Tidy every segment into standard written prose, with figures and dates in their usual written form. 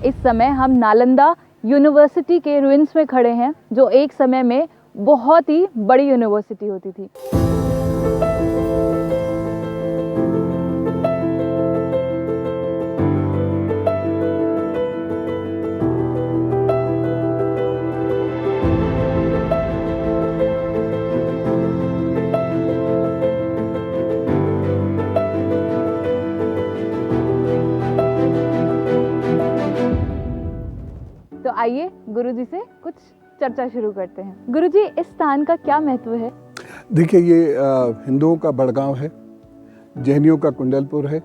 इस समय हम नालंदा यूनिवर्सिटी के रुइंस में खड़े हैं, जो एक समय में बहुत ही बड़ी यूनिवर्सिटी होती थी। तो आइए गुरुजी से कुछ चर्चा शुरू करते हैं। गुरुजी, इस स्थान का क्या महत्व है? देखिए, ये हिंदुओं का बड़गांव है, जैनियों का कुंडलपुर है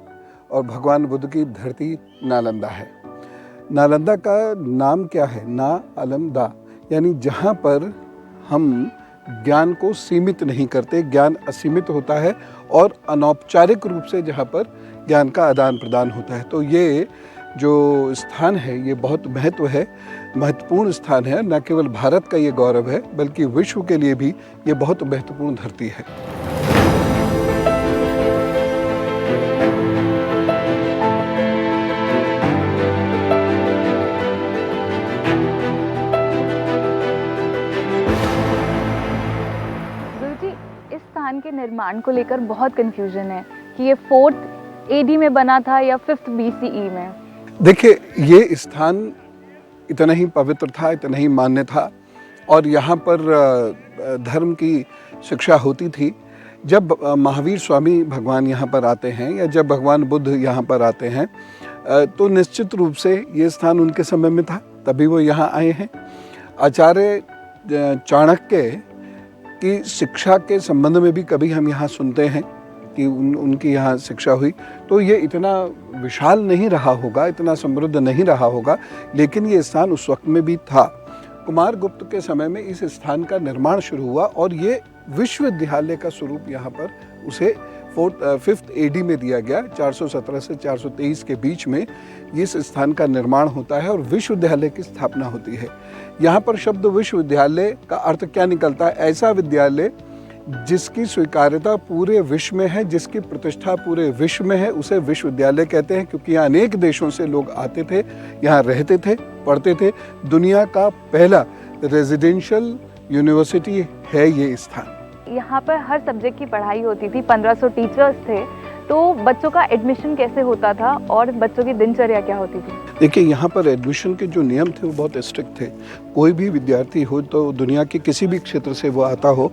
और भगवान बुद्ध की धरती नालंदा है। नालंदा का नाम क्या है? ना अलम दा, यानी जहाँ पर हम ज्ञान को सीमित नहीं करते, ज्ञान असीमित होता है और अनौपचारिक रूप से जहाँ पर ज्ञान का आदान प्रदान होता है। तो ये जो स्थान है ये बहुत महत्वपूर्ण स्थान है। न केवल भारत का ये गौरव है बल्कि विश्व के लिए भी ये बहुत महत्वपूर्ण धरती है। गुरुजी, इस स्थान के निर्माण को लेकर बहुत कंफ्यूजन है कि ये 4th AD में बना था या 5th BCE में। देखिए, ये स्थान इतना ही पवित्र था, इतना ही मान्य था और यहाँ पर धर्म की शिक्षा होती थी। जब महावीर स्वामी भगवान यहाँ पर आते हैं या जब भगवान बुद्ध यहाँ पर आते हैं तो निश्चित रूप से ये स्थान उनके समय में था, तभी वो यहाँ आए हैं। आचार्य चाणक्य की शिक्षा के संबंध में भी कभी हम यहाँ सुनते हैं कि उनकी यहाँ शिक्षा हुई, तो ये इतना विशाल नहीं रहा होगा, इतना समृद्ध नहीं रहा होगा, लेकिन ये स्थान उस वक्त में भी था। कुमार गुप्त के समय में इस स्थान का निर्माण शुरू हुआ और ये विश्वविद्यालय का स्वरूप यहाँ पर उसे 5th AD में दिया गया। 417 से 423 के बीच में इस स्थान का निर्माण होता है और विश्वविद्यालय की स्थापना होती है। यहाँ पर शब्द विश्वविद्यालय का अर्थ क्या निकलता है? ऐसा विद्यालय जिसकी स्वीकार्यता पूरे विश्व में है, जिसकी प्रतिष्ठा पूरे विश्व में है, उसे विश्वविद्यालय कहते हैं, क्योंकि यहाँ अनेक देशों से लोग आते थे, यहाँ रहते थे, पढ़ते थे। दुनिया का पहला रेजिडेंशियल यूनिवर्सिटी है ये स्थान। यहाँ पर हर सब्जेक्ट की पढ़ाई होती थी, 1500 टीचर्स थे, तो बच्चों का एडमिशन कैसे होता था और बच्चों की दिनचर्या क्या होती थी? देखिए, यहाँ पर एडमिशन के जो नियम थे वो बहुत स्ट्रिक्ट थे। कोई भी विद्यार्थी हो, तो दुनिया के किसी भी क्षेत्र से वो आता हो,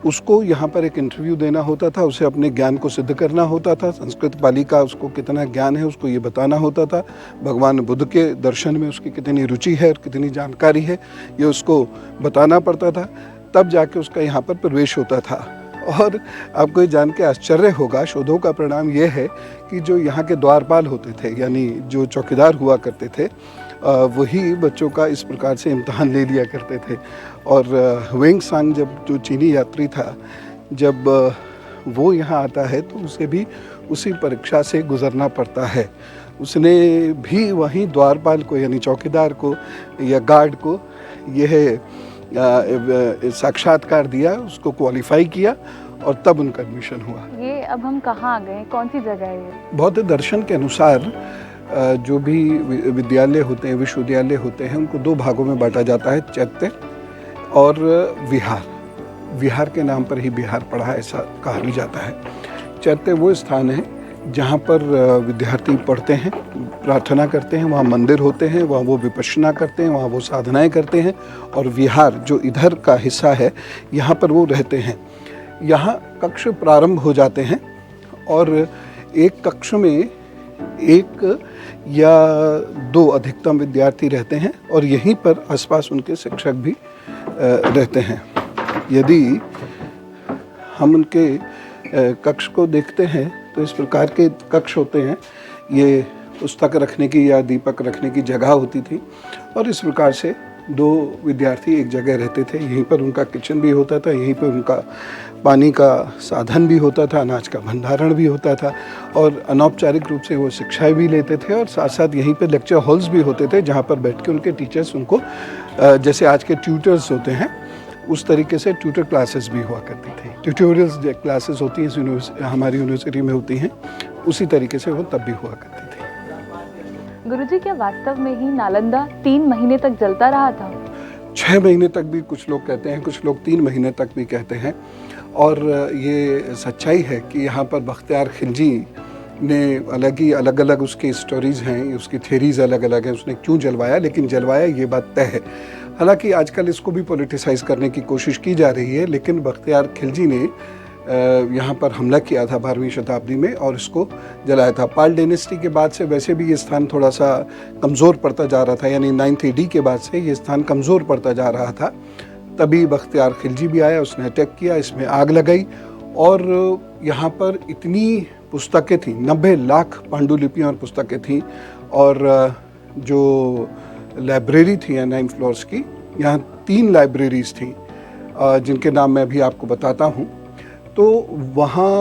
उसको यहाँ पर एक इंटरव्यू देना होता था, उसे अपने ज्ञान को सिद्ध करना होता था। संस्कृत पाली का उसको कितना ज्ञान है उसको ये बताना होता था। भगवान बुद्ध के दर्शन में उसकी कितनी रुचि है और कितनी जानकारी है ये उसको बताना पड़ता था, तब जाके उसका यहाँ पर प्रवेश होता था। और आपको ये जान के आश्चर्य होगा, शोधों का परिणाम ये है कि जो यहाँ के द्वारपाल होते थे, यानी जो चौकीदार हुआ करते थे, वही बच्चों का इस प्रकार से इम्तहान ले लिया करते थे। और ह्वेंगसांग जब जो चीनी यात्री था, जब वो यहाँ आता है तो उसे भी उसी परीक्षा से गुजरना पड़ता है। उसने भी वहीं द्वारपाल को, यानी चौकीदार को या गार्ड को यह साक्षात्कार दिया, उसको क्वालिफाई किया और तब उनका एडमिशन हुआ। ये अब हम कहाँ आ गए, कौन सी जगह है ये? बौद्ध दर्शन के अनुसार जो भी विद्यालय होते हैं, विश्वविद्यालय होते हैं, उनको 2 भागों में बांटा जाता है, चैत्य और विहार। विहार के नाम पर ही बिहार पड़ा, ऐसा कहा भी जाता है। चैत्य वो स्थान है जहाँ पर विद्यार्थी पढ़ते हैं, प्रार्थना करते हैं, वहाँ मंदिर होते हैं, वहाँ वो विपश्यना करते हैं, वहाँ वो साधनाएं करते हैं। और विहार जो इधर का हिस्सा है, यहाँ पर वो रहते हैं। यहाँ कक्ष प्रारंभ हो जाते हैं और एक कक्ष में 1 या 2 अधिकतम विद्यार्थी रहते हैं और यहीं पर आसपास उनके शिक्षक भी रहते हैं। यदि हम उनके कक्ष को देखते हैं तो इस प्रकार के कक्ष होते हैं। ये पुस्तक रखने की या दीपक रखने की जगह होती थी और इस प्रकार से 2 विद्यार्थी एक जगह रहते थे। यहीं पर उनका किचन भी होता था, यहीं पर उनका पानी का साधन भी होता था, अनाज का भंडारण भी होता था और अनौपचारिक रूप से वो शिक्षाएं भी लेते थे। और साथ साथ यहीं पर लेक्चर हॉल्स भी होते थे जहाँ पर बैठ के उनके टीचर्स उनको, जैसे आज के ट्यूटर्स होते हैं, उस तरीके से ट्यूटर क्लासेस भी हुआ करती थी। ट्यूटोरियल्स क्लासेस होती हैं हमारी यूनिवर्सिटी में होती हैं, उसी तरीके से वो तब भी हुआ करती थी। गुरुजी, क्या वास्तव में ही नालंदा 3 महीने तक जलता रहा था? 6 महीने तक भी कुछ लोग कहते हैं, कुछ लोग 3 महीने तक भी कहते हैं। और ये सच्चाई है कि यहाँ पर बख्तियार खिलजी ने अलग अलग उसकी स्टोरीज़ हैं, उसकी थ्योरीज़ अलग अलग हैं, उसने क्यों जलवाया, लेकिन जलवाया ये बात तय है। हालांकि आजकल इसको भी पॉलिटिसाइज़ करने की कोशिश की जा रही है, लेकिन बख्तियार खिलजी ने यहाँ पर हमला किया था 12वीं शताब्दी में और इसको जलाया था। पाल डायनेस्टी के बाद से वैसे भी ये स्थान थोड़ा सा कमज़ोर पड़ता जा रहा था, यानी 9th AD के बाद से ये स्थान कमज़ोर पड़ता जा रहा था। तभी बख्तियार खिलजी भी आया, उसने अटैक किया, इसमें आग लगाई और यहाँ पर इतनी पुस्तकें थीं, 90 लाख पांडुलिपियाँ और पुस्तकें थीं। और जो लाइब्रेरी थी 9 फ्लोर्स की, यहाँ 3 लाइब्रेरीज़ थीं जिनके नाम मैं अभी आपको बताता हूँ। तो वहाँ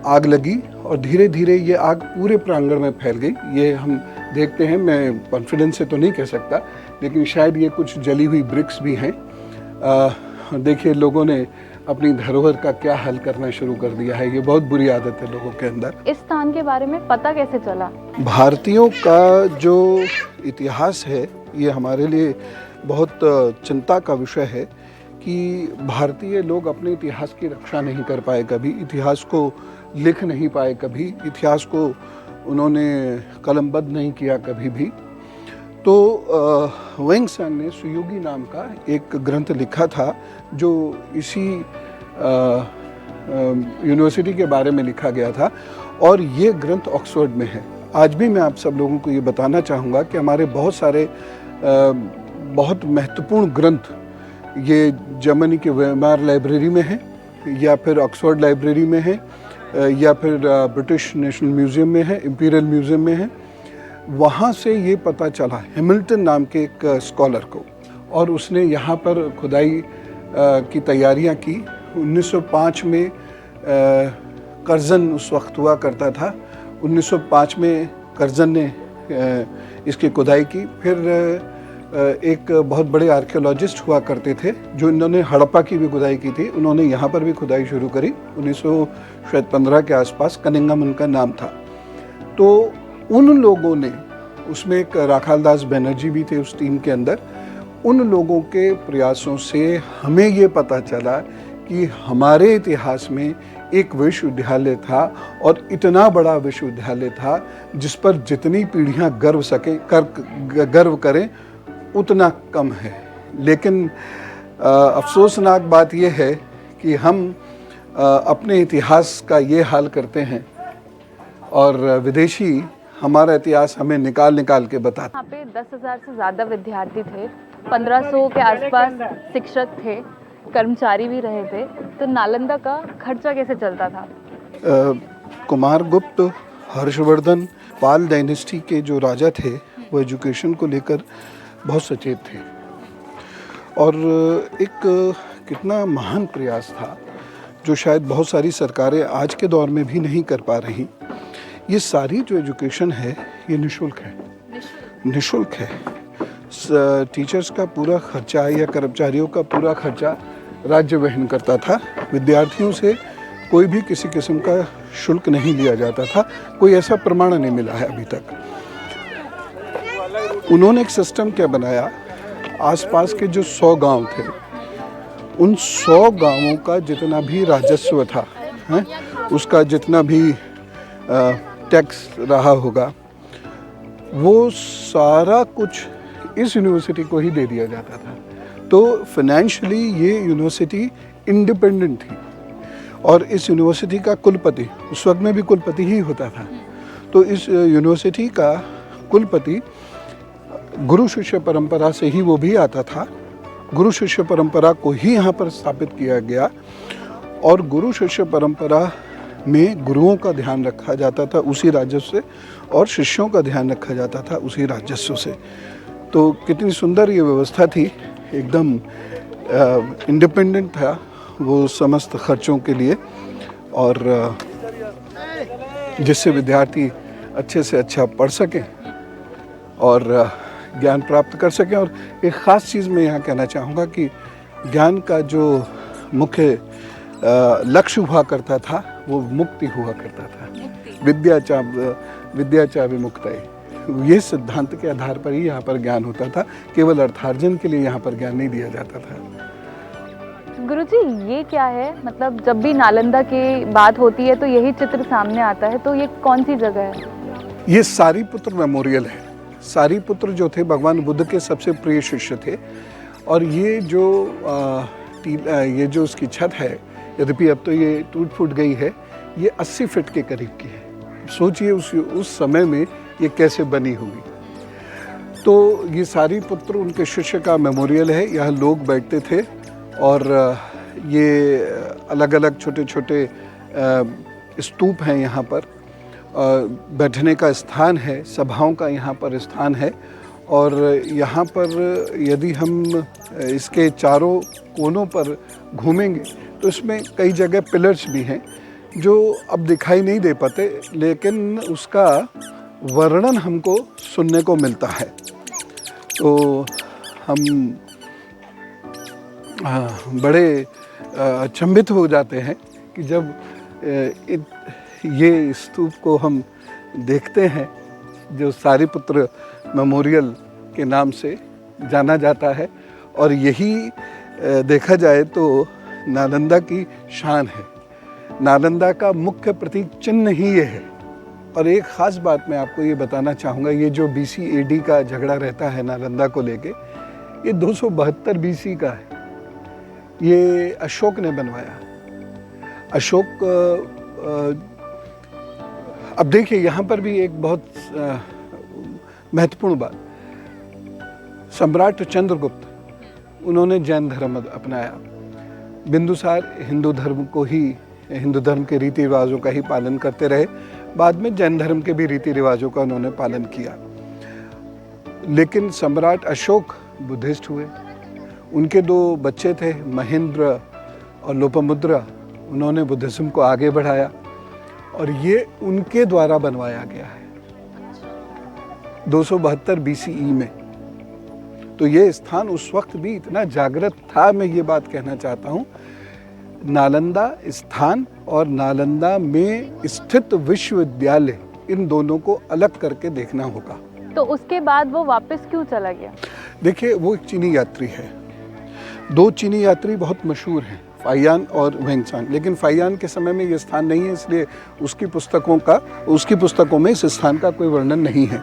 आग लगी और धीरे धीरे ये आग पूरे प्रांगण में फैल गई। ये हम देखते हैं, मैं कॉन्फिडेंस से तो नहीं कह सकता, लेकिन शायद ये कुछ जली हुई ब्रिक्स भी हैं। देखिए लोगों ने अपनी धरोहर का क्या हल करना शुरू कर दिया है। ये बहुत बुरी आदत है लोगों के अंदर। इस स्थान के बारे में पता कैसे चला? भारतीयों का जो इतिहास है ये हमारे लिए बहुत चिंता का विषय है कि भारतीय लोग अपने इतिहास की रक्षा नहीं कर पाए, कभी इतिहास को लिख नहीं पाए, कभी इतिहास को उन्होंने कलमबद्ध नहीं किया कभी भी। तो वेंगसन ने सुयोगी नाम का एक ग्रंथ लिखा था जो इसी यूनिवर्सिटी के बारे में लिखा गया था और ये ग्रंथ ऑक्सफोर्ड में है। आज भी मैं आप सब लोगों को ये बताना चाहूँगा कि हमारे बहुत सारे बहुत महत्वपूर्ण ग्रंथ ये जर्मनी के वेमार लाइब्रेरी में है, या फिर ऑक्सफोर्ड लाइब्रेरी में है, या फिर ब्रिटिश नेशनल म्यूज़ियम में है, इंपीरियल म्यूज़ियम में है। वहाँ से ये पता चला हैमिल्टन नाम के एक स्कॉलर को, और उसने यहाँ पर खुदाई की तैयारियाँ की। 1905 में कर्जन उस वक्त हुआ करता था। 1905 में कर्जन ने इसकी खुदाई की। फिर एक बहुत बड़े आर्कियोलॉजिस्ट हुआ करते थे जो इन्होंने हड़प्पा की भी खुदाई की थी, उन्होंने यहाँ पर भी खुदाई शुरू करी 1915 के आसपास। कनिंघम उनका नाम था। तो उन लोगों ने, उसमें एक राखालदास बनर्जी भी थे उस टीम के अंदर, उन लोगों के प्रयासों से हमें ये पता चला कि हमारे इतिहास में एक विश्वविद्यालय था और इतना बड़ा विश्वविद्यालय था जिस पर जितनी पीढ़ियां गर्व करें उतना कम है। लेकिन अफसोसनाक बात यह है कि हम अपने इतिहास का ये हाल करते हैं और विदेशी हमारा इतिहास हमें निकाल के बताते। यहाँ पे 10,000 से ज़्यादा विद्यार्थी थे, 1500 के आसपास शिक्षक थे, कर्मचारी भी रहे थे। तो नालंदा का खर्चा कैसे चलता था? कुमारगुप्त, हर्षवर्धन, पाल डायनेस्टी के जो राजा थे वो एजुकेशन को लेकर बहुत सचेत थे और एक कितना महान प्रयास था जो शायद बहुत सारी सरकारें आज के दौर में भी नहीं कर पा रही। ये सारी जो एजुकेशन है ये निःशुल्क है, निःशुल्क है। टीचर्स का पूरा खर्चा या कर्मचारियों का पूरा खर्चा राज्य वहन करता था। विद्यार्थियों से कोई भी किसी किस्म का शुल्क नहीं लिया जाता था। कोई ऐसा प्रमाण नहीं मिला है अभी तक। उन्होंने एक सिस्टम क्या बनाया, आसपास के जो 100 गांव थे उन 100 गांवों का जितना भी राजस्व था, उसका जितना भी टैक्स रहा होगा वो सारा कुछ इस यूनिवर्सिटी को ही दे दिया जाता था। तो फाइनेंशियली ये यूनिवर्सिटी इंडिपेंडेंट थी और इस यूनिवर्सिटी का कुलपति उस वक्त में भी कुलपति ही होता था। तो इस यूनिवर्सिटी का कुलपति गुरु शिष्य परंपरा से ही वो भी आता था। गुरु शिष्य परंपरा को ही यहाँ पर स्थापित किया गया और गुरु शिष्य परंपरा में गुरुओं का ध्यान रखा जाता था उसी राजस्व से और शिष्यों का ध्यान रखा जाता था उसी राजस्व से। तो कितनी सुंदर ये व्यवस्था थी, एकदम इंडिपेंडेंट था वो समस्त खर्चों के लिए, और जिससे विद्यार्थी अच्छे से अच्छा पढ़ सकें और ज्ञान प्राप्त कर सकें। और एक ख़ास चीज़ मैं यहाँ कहना चाहूँगा कि ज्ञान का जो मुख्य लक्ष्य हुआ करता था वो मुक्ति हुआ करता था। विद्या चा विमुक्तये। ये सिद्धांत के आधार पर ही यहाँ पर ज्ञान होता था, केवल अर्थार्जन के लिए यहाँ पर ज्ञान नहीं दिया जाता था। गुरुजी ये क्या है, मतलब जब भी नालंदा की बात होती है तो यही चित्र सामने आता है, तो ये कौन सी जगह है? ये सारीपुत्र मेमोरियल है। सारीपुत्र जो थे भगवान बुद्ध के सबसे प्रिय शिष्य थे, और ये जो उसकी छत है, यद्यपि अब तो ये टूट फूट गई है, ये 80 फीट के करीब की है। सोचिए उस समय में ये कैसे बनी होगी। तो ये सारीपुत्र उनके शिष्य का मेमोरियल है। यहाँ लोग बैठते थे, और ये अलग अलग छोटे छोटे स्तूप हैं यहाँ पर, बैठने का स्थान है, सभाओं का यहाँ पर स्थान है। और यहाँ पर यदि हम इसके चारों कोनों पर घूमेंगे तो इसमें कई जगह पिलर्स भी हैं जो अब दिखाई नहीं दे पाते, लेकिन उसका वर्णन हमको सुनने को मिलता है। तो हम बड़े अचंभित हो जाते हैं कि जब ये स्तूप को हम देखते हैं, जो सारीपुत्र मेमोरियल के नाम से जाना जाता है। और यही देखा जाए तो नालंदा की शान है। नालंदा का मुख्य प्रतीक चिन्ह ही ये है। और एक ख़ास बात मैं आपको ये बताना चाहूँगा, ये जो BC AD का झगड़ा रहता है नालंदा को लेके, ये 272 BC का है। ये अशोक ने बनवाया। अशोक अब देखिए यहाँ पर भी एक बहुत महत्वपूर्ण बात, सम्राट चंद्रगुप्त, उन्होंने जैन धर्म अपनाया। बिंदुसार हिंदू धर्म के रीति रिवाजों का ही पालन करते रहे। बाद में जैन धर्म के भी रीति रिवाजों का उन्होंने पालन किया। लेकिन सम्राट अशोक बुद्धिस्ट हुए। उनके 2 बच्चे थे, महेंद्र और लोपामुद्रा, उन्होंने बुद्धिज्म को आगे बढ़ाया, और ये उनके द्वारा बनवाया गया है 272 BCE में। तो ये स्थान उस वक्त भी इतना जागृत था। मैं ये बात कहना चाहता हूँ, नालंदा स्थान और नालंदा में स्थित विश्वविद्यालय, इन दोनों को अलग करके देखना होगा। तो उसके बाद वो वापस क्यों चला गया? देखिए, वो एक चीनी यात्री है। 2 चीनी यात्री बहुत मशहूर हैं, फाइयान और वेंगसांग। लेकिन फाइयान के समय में ये स्थान नहीं है, इसलिए उसकी पुस्तकों में इस स्थान का कोई वर्णन नहीं है।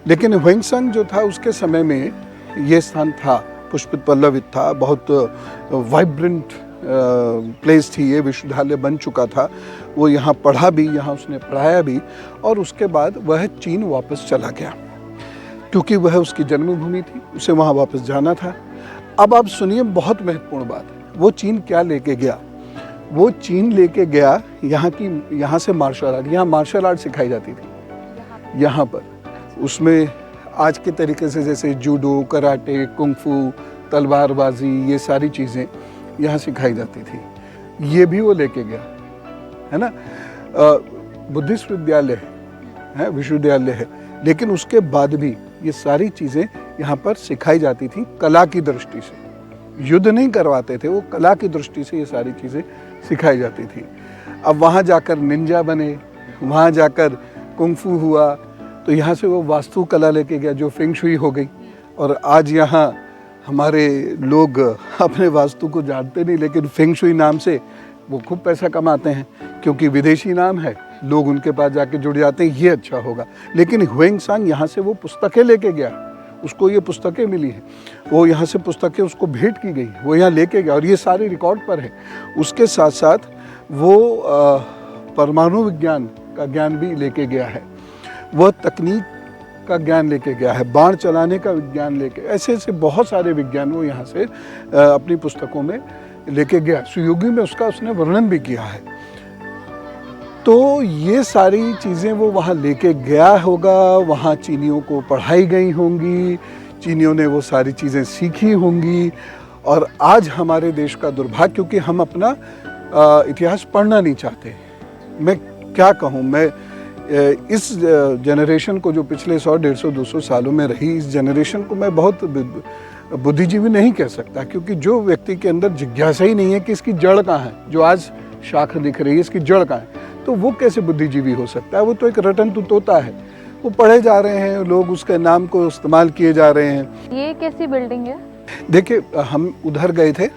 लेकिन वेंगसांग जो था, उसके समय में ये स्थान था, पुष्पित पल्लवित था, बहुत वाइब्रेंट प्लेस थी। ये विश्वविद्यालय बन चुका था। वो यहाँ पढ़ा भी, यहाँ उसने पढ़ाया भी, और उसके बाद वह चीन वापस चला गया, क्योंकि वह उसकी जन्मभूमि थी, उसे वहाँ वापस जाना था। अब आप सुनिए, बहुत महत्वपूर्ण बात है, वो चीन क्या लेके गया? वो चीन लेके गया यहाँ से मार्शल आर्ट। यहाँ मार्शल आर्ट सिखाई जाती थी यहाँ पर। उसमें आज के तरीके से जैसे जूडो, कराटे, कुंफू, तलवारबाजी, ये सारी चीज़ें यहाँ सिखाई जाती थी। ये भी वो लेके गया, है ना। बुद्धिस्ट विद्यालय है, विश्वविद्यालय है, लेकिन उसके बाद भी ये सारी चीज़ें यहाँ पर सिखाई जाती थी कला की दृष्टि से। युद्ध नहीं करवाते थे, वो कला की दृष्टि से ये सारी चीज़ें सिखाई जाती थी। अब वहाँ जाकर निंजा बने, वहाँ जाकर कुंफू हुआ, तो यहाँ से वो वास्तु कला लेके गया जो फेंग शुई हो गई। और आज यहाँ हमारे लोग अपने वास्तु को जानते नहीं, लेकिन फेंग शुई नाम से वो खूब पैसा कमाते हैं, क्योंकि विदेशी नाम है, लोग उनके पास जाके जुड़ जाते हैं, ये अच्छा होगा। लेकिन ह्वेंगसांग यहाँ से वो पुस्तकें लेके गया, उसको ये पुस्तकें मिली हैं, वो यहाँ से पुस्तकें उसको भेंट की गई, वो यहाँ लेके गया, और ये सारे रिकॉर्ड पर है। उसके साथ साथ वो परमाणु विज्ञान का ज्ञान भी लेके गया है, वह तकनीक का ज्ञान लेके गया है, बाण चलाने का विज्ञान लेके, ऐसे ऐसे बहुत सारे विज्ञान वो यहाँ से अपनी पुस्तकों में लेके गया। सुयोगी में उसने वर्णन भी किया है। तो ये सारी चीज़ें वो वहाँ लेके गया होगा, वहाँ चीनियों को पढ़ाई गई होंगी, चीनियों ने वो सारी चीज़ें सीखी होंगी। और आज हमारे देश का दुर्भाग्य, क्योंकि हम अपना इतिहास पढ़ना नहीं चाहते। मैं क्या कहूँ, मैं इस जनरेशन को, जो पिछले 100, 150, 200 सालों में रही, इस जनरेशन को मैं बहुत बुद्धिजीवी नहीं कह सकता, क्योंकि जो व्यक्ति के अंदर जिज्ञासा ही नहीं है कि इसकी जड़ कहाँ है, जो आज शाख दिख रही है इसकी जड़ कहाँ है, तो वो कैसे बुद्धिजीवी हो सकता है? वो तो एक रटन तोता है। वो पढ़े जा रहे हैं, लोग उसके नाम को इस्तेमाल किए जा रहे हैं। ये कैसी बिल्डिंग है? देखिए, हम उधर गए थे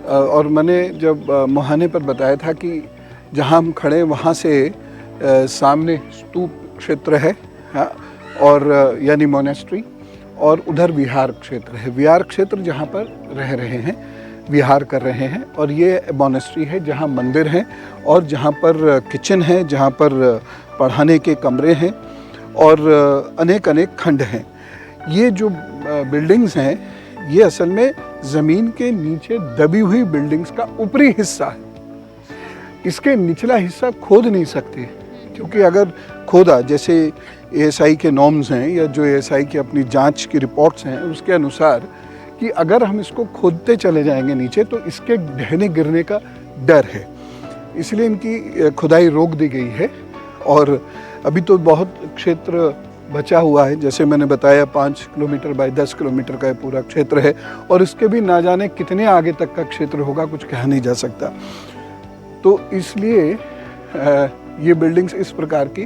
और मैंने जब मुहाने पर बताया था कि जहाँ हम खड़े वहाँ से सामने स्तूप क्षेत्र है, हाँ, और यानी मोनेस्ट्री, और उधर विहार क्षेत्र है। विहार क्षेत्र जहाँ पर रह रहे हैं, विहार कर रहे हैं, और ये मोनेस्ट्री है जहाँ मंदिर हैं और जहाँ पर किचन है, जहाँ पर पढ़ाने के कमरे हैं और अनेक अनेक खंड हैं। ये जो बिल्डिंग्स हैं ये असल में ज़मीन के नीचे दबी हुई बिल्डिंग्स का ऊपरी हिस्सा है। इसके निचला हिस्सा खोद नहीं सकते, क्योंकि अगर खोदा, जैसे एएसआई के नॉर्म्स हैं या जो एएसआई की अपनी जांच की रिपोर्ट्स हैं उसके अनुसार, कि अगर हम इसको खोदते चले जाएंगे नीचे तो इसके ढहने गिरने का डर है, इसलिए इनकी खुदाई रोक दी गई है। और अभी तो बहुत क्षेत्र बचा हुआ है, जैसे मैंने बताया 5 किलोमीटर बाय 10 किलोमीटर का पूरा क्षेत्र है, और इसके भी ना जाने कितने आगे तक का क्षेत्र होगा, कुछ कहा नहीं जा सकता। तो इसलिए ये बिल्डिंग्स इस प्रकार की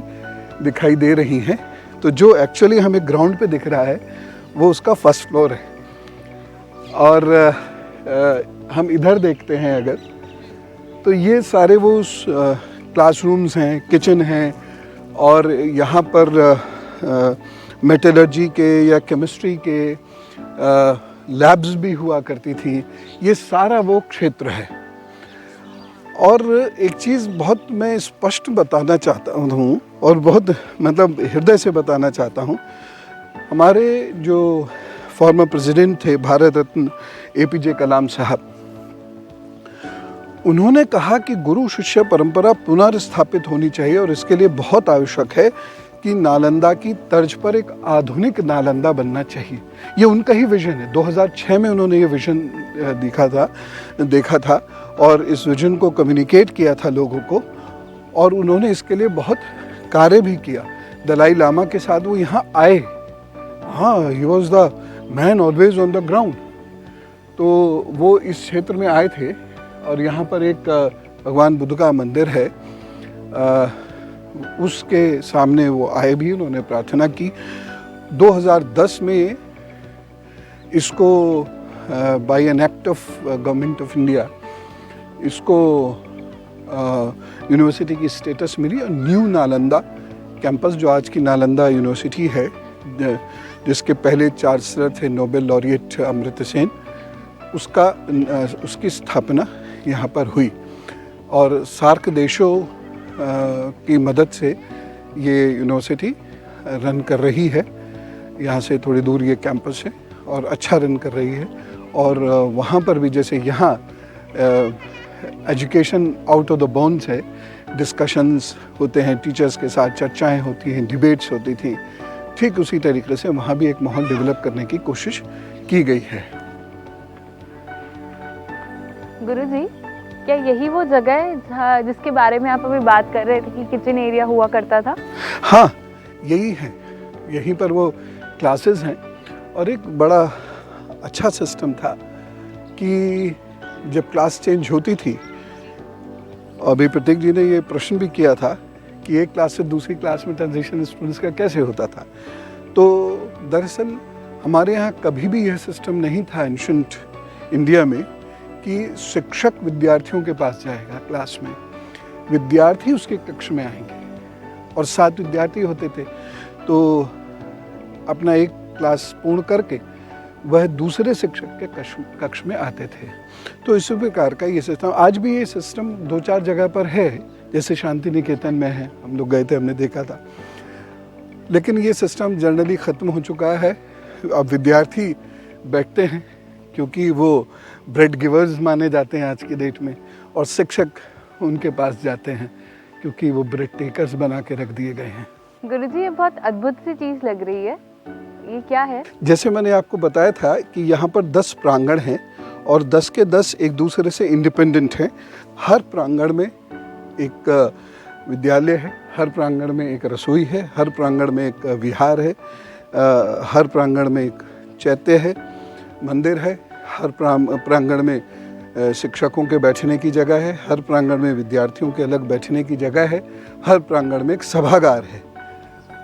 दिखाई दे रही हैं। तो जो एक्चुअली हमें ग्राउंड पे दिख रहा है वो उसका फर्स्ट फ्लोर है, और हम इधर देखते हैं अगर, तो ये सारे वो क्लासरूम्स हैं, किचन हैं, और यहाँ पर मेटलर्जी के या केमिस्ट्री के लैब्स भी हुआ करती थी। ये सारा वो क्षेत्र है। और एक चीज़ बहुत मैं स्पष्ट बताना चाहता हूँ, और बहुत मतलब हृदय से बताना चाहता हूँ, हमारे जो फॉर्मर प्रेसिडेंट थे भारत रत्न एपीजे कलाम साहब, उन्होंने कहा कि गुरु शिष्य परंपरा पुनर्स्थापित होनी चाहिए, और इसके लिए बहुत आवश्यक है कि नालंदा की तर्ज पर एक आधुनिक नालंदा बनना चाहिए। ये उनका ही विजन है। 2006 में उन्होंने ये विजन देखा था और इस विजन को कम्युनिकेट किया था लोगों को, और उन्होंने इसके लिए बहुत कार्य भी किया। दलाई लामा के साथ वो यहाँ आए, हाँ, he was the man always on the ground. तो वो इस क्षेत्र में आए थे, और यहाँ पर एक भगवान बुद्ध का मंदिर है, उसके सामने वो आए भी, उन्होंने प्रार्थना की। 2010 में इसको by an act of government of India इसको यूनिवर्सिटी की स्टेटस मिली, और न्यू नालंदा कैंपस, जो आज की नालंदा यूनिवर्सिटी है, जिसके पहले चांसलर थे नोबेल लॉरिएट अमर्त्य सेन, उसकी स्थापना यहाँ पर हुई। और सार्क देशों की मदद से ये यूनिवर्सिटी रन कर रही है। यहाँ से थोड़ी दूर ये कैंपस है और अच्छा रन कर रही है। और वहाँ पर भी जैसे यहाँ education out of the bones है, डिस्कशंस होते हैं, टीचर्स के साथ चर्चाएं होती हैं, डिबेट्स होती थी, ठीक उसी तरीके से वहाँ भी एक माहौल डेवलप करने की कोशिश की गई है। गुरुजी, क्या यही वो जगह है जिसके बारे में आप अभी बात कर रहे थे कि किचन एरिया हुआ करता था? हाँ, यही है। यहीं पर वो क्लासेस हैं, और एक बड़ा अच्छा सिस्टम था कि जब क्लास चेंज होती थी, अभी प्रतीक जी ने ये प्रश्न भी किया था कि एक क्लास से दूसरी क्लास में ट्रांजिशन स्टूडेंट्स का कैसे होता था। तो दरअसल हमारे यहाँ कभी भी यह सिस्टम नहीं था एंशिएंट इंडिया में कि शिक्षक विद्यार्थियों के पास जाएगा क्लास में, विद्यार्थी उसके कक्ष में आएंगे, और 7 विद्यार्थी होते थे, तो अपना एक क्लास पूर्ण करके वह दूसरे शिक्षक के कक्ष में आते थे। तो इस प्रकार का ये सिस्टम, आज भी ये सिस्टम 2-4 जगह पर है, जैसे शांति निकेतन में है, हम लोग गए थे, हमने देखा था। लेकिन ये सिस्टम जनरली ख़त्म हो चुका है। अब विद्यार्थी बैठते हैं क्योंकि वो ब्रेड गिवर्स माने जाते हैं आज की डेट में, और शिक्षक उनके पास जाते हैं क्योंकि वो ब्रेड टेकर्स बना के रख दिए गए हैं। गुरुजी, ये बहुत अद्भुत सी चीज़ लग रही है, ये क्या है? जैसे मैंने आपको बताया था कि यहाँ पर 10 प्रांगण हैं, और 10 के 10 एक दूसरे से इंडिपेंडेंट हैं। हर प्रांगण में एक विद्यालय है, हर प्रांगण में एक रसोई है, हर प्रांगण में एक विहार है, हर प्रांगण में एक चैत्य है, मंदिर है, हर प्रांगण में शिक्षकों के बैठने की जगह है, हर प्रांगण में विद्यार्थियों के अलग बैठने की जगह है, हर प्रांगण में एक सभागार है।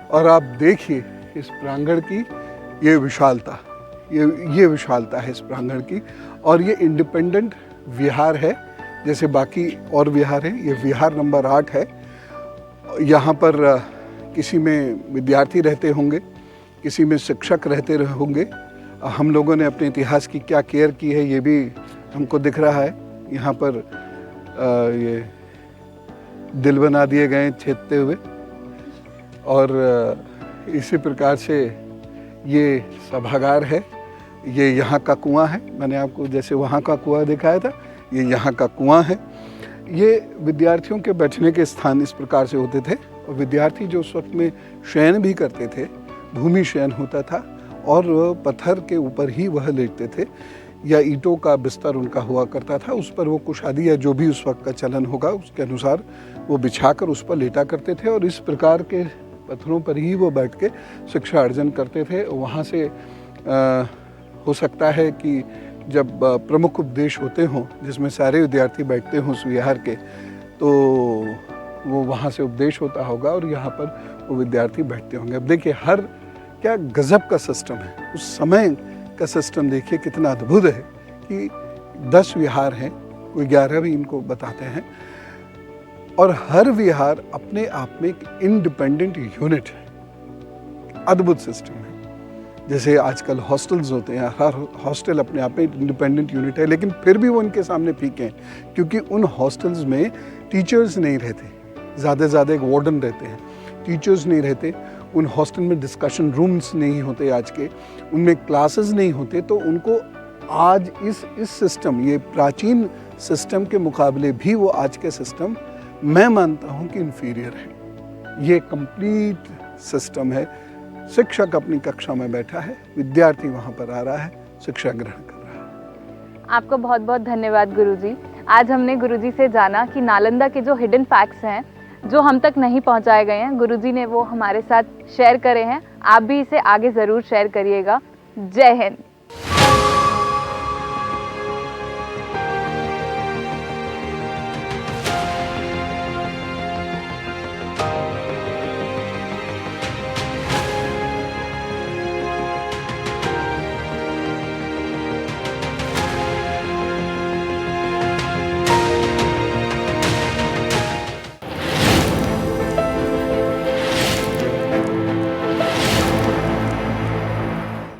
और आप देखिए इस प्रांगण की ये विशालता, ये विशालता है इस प्रांगण की। और ये इंडिपेंडेंट विहार है, जैसे बाकी और विहार है, ये विहार नंबर 8 है। यहाँ पर किसी में विद्यार्थी रहते होंगे, किसी में शिक्षक रहते होंगे। हम लोगों ने अपने इतिहास की क्या केयर की है ये भी हमको दिख रहा है। यहाँ पर ये दिल बना दिए गए छेदते हुए, और इसी प्रकार से ये सभागार है। ये यहाँ का कुआं है, मैंने आपको जैसे वहाँ का कुआं दिखाया था, ये यहाँ का कुआं है। ये विद्यार्थियों के बैठने के स्थान इस प्रकार से होते थे, और विद्यार्थी जो उस वक्त में शयन भी करते थे, भूमि शयन होता था और पत्थर के ऊपर ही वह लेटते थे, या ईंटों का बिस्तर उनका हुआ करता था, उस पर वो कुशादी या जो भी उस वक्त का चलन होगा उसके अनुसार वो बिछाकर उस पर लेटा करते थे, और इस प्रकार के पत्थरों पर ही वो बैठ के शिक्षा अर्जन करते थे। वहाँ से हो सकता है कि जब प्रमुख उपदेश होते हों जिसमें सारे विद्यार्थी बैठते हों उस विहार के, तो वो वहाँ से उपदेश होता होगा और यहाँ पर वो विद्यार्थी बैठते होंगे। अब देखिए हर क्या गजब का सिस्टम है, उस समय का सिस्टम देखिए कितना अद्भुत है कि 10 विहार हैं, कोई 11 भी इनको बताते हैं, और हर विहार अपने आप में एक इंडिपेंडेंट यूनिट है। अद्भुत सिस्टम है। जैसे आजकल हॉस्टल्स होते हैं, हर हॉस्टल अपने आप में इंडिपेंडेंट यूनिट है, लेकिन फिर भी वो उनके सामने फीके हैं, क्योंकि उन हॉस्टल्स में टीचर्स नहीं रहते, ज़्यादा से ज़्यादा एक वार्डन रहते हैं, टीचर्स नहीं रहते। उन हॉस्टल में डिस्कशन रूम्स नहीं होते आज के, उनमें क्लासेस नहीं होते, तो उनको आज इस सिस्टम, ये प्राचीन सिस्टम के मुकाबले भी वो आज के सिस्टम मैं मानता हूँ कि इन्फीरियर है। ये कंप्लीट सिस्टम है। शिक्षक अपनी कक्षा में बैठा है, विद्यार्थी वहाँ पर आ रहा है, शिक्षा ग्रहण कर रहा है। आपका बहुत बहुत धन्यवाद गुरुजी। आज हमने गुरुजी से जाना कि नालंदा के जो हिडन फैक्ट्स हैं, जो हम तक नहीं पहुंचाए गए हैं, गुरुजी ने वो हमारे साथ शेयर करे हैं। आप भी इसे आगे ज़रूर शेयर करिएगा। जय हिंद।